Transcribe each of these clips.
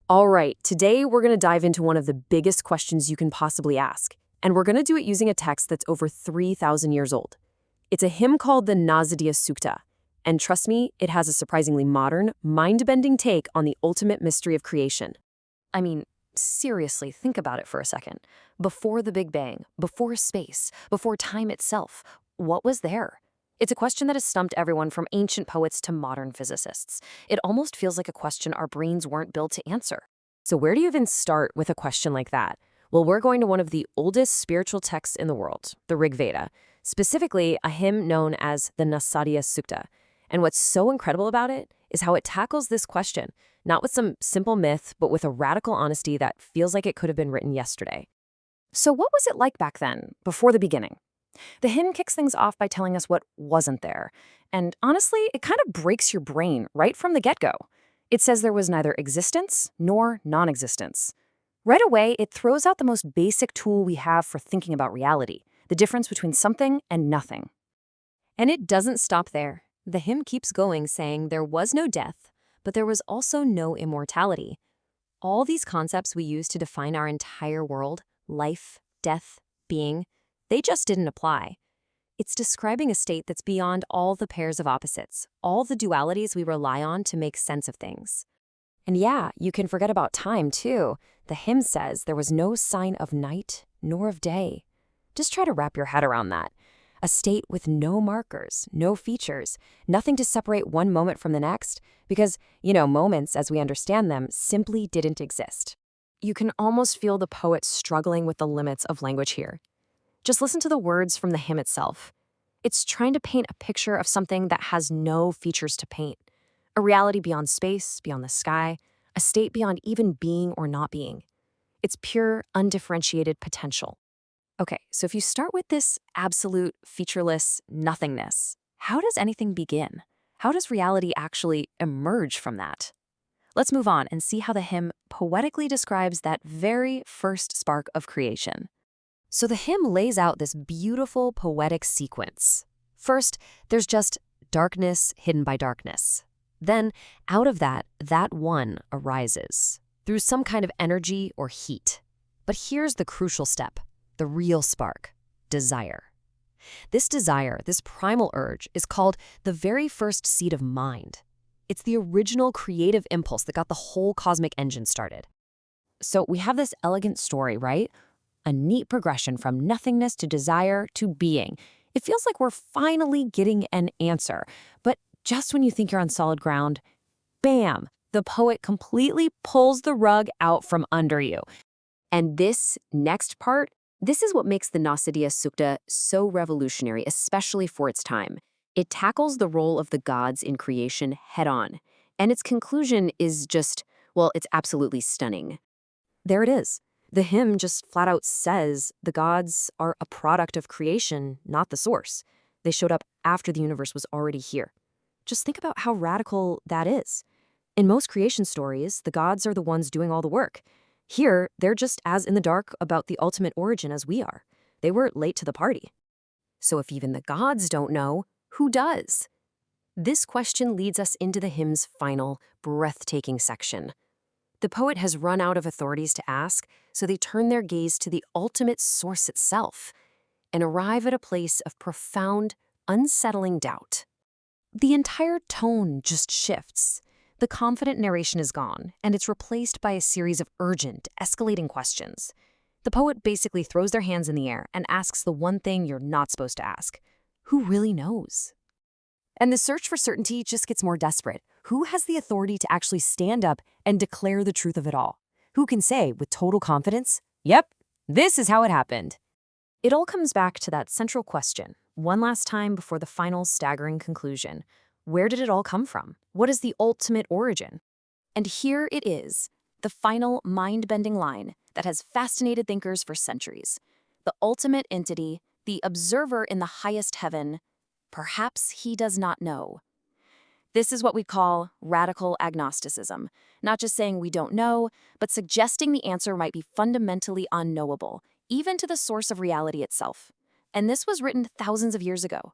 All right, today we're going to dive into one of the biggest questions you can possibly ask, and we're going to do it using a text that's over 3,000 years old. It's a hymn called the Nasadiya Sukta, and trust me, it has a surprisingly modern, mind-bending take on the ultimate mystery of creation. I mean, seriously, think about it for a second. Before the Big Bang, before space, before time itself, what was there? It's a question that has stumped everyone from ancient poets to modern physicists. It almost feels like a question our brains weren't built to answer. So where do you even start with a question like that? Well, we're going to one of the oldest spiritual texts in the world, the Veda, specifically a hymn known as the Nasadiya Sukta. And what's so incredible about it is how it tackles this question, not with some simple myth, but with a radical honesty that feels like it could have been written yesterday. So what was it like back then, before the beginning? The hymn kicks things off by telling us what wasn't there. And honestly, it kind of breaks your brain right from the get-go. It says there was neither existence nor non-existence. Right away, it throws out the most basic tool we have for thinking about reality, the difference between something and nothing. And it doesn't stop there. The hymn keeps going, saying there was no death, but there was also no immortality. All these concepts we use to define our entire world, life, death, being, they just didn't apply. It's describing a state that's beyond all the pairs of opposites, all the dualities we rely on to make sense of things. And yeah, you can forget about time, too. The hymn says there was no sign of night nor of day. Just try to wrap your head around that. A state with no markers, no features, nothing to separate one moment from the next, because, moments, as we understand them, simply didn't exist. You can almost feel the poet struggling with the limits of language here. Just listen to the words from the hymn itself. It's trying to paint a picture of something that has no features to paint. A reality beyond space, beyond the sky, a state beyond even being or not being. It's pure, undifferentiated potential. Okay, so if you start with this absolute, featureless nothingness, how does anything begin? How does reality actually emerge from that? Let's move on and see how the hymn poetically describes that very first spark of creation. So the hymn lays out this beautiful poetic sequence. First, there's just darkness hidden by darkness. Then, out of that one arises, through some kind of energy or heat. But here's the crucial step, the real spark, desire. This desire, this primal urge, is called the very first seed of mind. It's the original creative impulse that got the whole cosmic engine started. So we have this elegant story, right? A neat progression from nothingness to desire to being. It feels like we're finally getting an answer. But just when you think you're on solid ground, bam, the poet completely pulls the rug out from under you. And this next part, this is what makes the Nasadiya Sukta so revolutionary, especially for its time. It tackles the role of the gods in creation head-on. And its conclusion is just, well, it's absolutely stunning. There it is. The hymn just flat out says the gods are a product of creation, not the source. They showed up after the universe was already here. Just think about how radical that is. In most creation stories, the gods are the ones doing all the work. Here, they're just as in the dark about the ultimate origin as we are. They were late to the party. So if even the gods don't know, who does? This question leads us into the hymn's final, breathtaking section. The poet has run out of authorities to ask, so they turn their gaze to the ultimate source itself and arrive at a place of profound, unsettling doubt. The entire tone just shifts. The confident narration is gone, and it's replaced by a series of urgent, escalating questions. The poet basically throws their hands in the air and asks the one thing you're not supposed to ask. Who really knows? And the search for certainty just gets more desperate. Who has the authority to actually stand up and declare the truth of it all? Who can say with total confidence, yep, this is how it happened? It all comes back to that central question, one last time before the final staggering conclusion. Where did it all come from? What is the ultimate origin? And here it is, the final mind-bending line that has fascinated thinkers for centuries. The ultimate entity, the observer in the highest heaven, perhaps he does not know. This is what we call radical agnosticism, not just saying we don't know, but suggesting the answer might be fundamentally unknowable, even to the source of reality itself. And this was written thousands of years ago.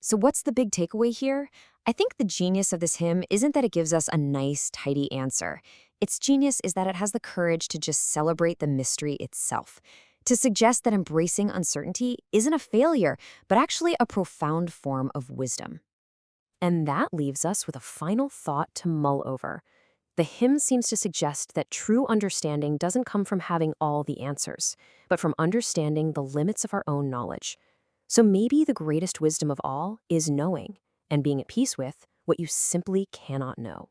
So what's the big takeaway here? I think the genius of this hymn isn't that it gives us a nice, tidy answer. Its genius is that it has the courage to just celebrate the mystery itself, to suggest that embracing uncertainty isn't a failure, but actually a profound form of wisdom. And that leaves us with a final thought to mull over. The hymn seems to suggest that true understanding doesn't come from having all the answers, but from understanding the limits of our own knowledge. So maybe the greatest wisdom of all is knowing and being at peace with what you simply cannot know.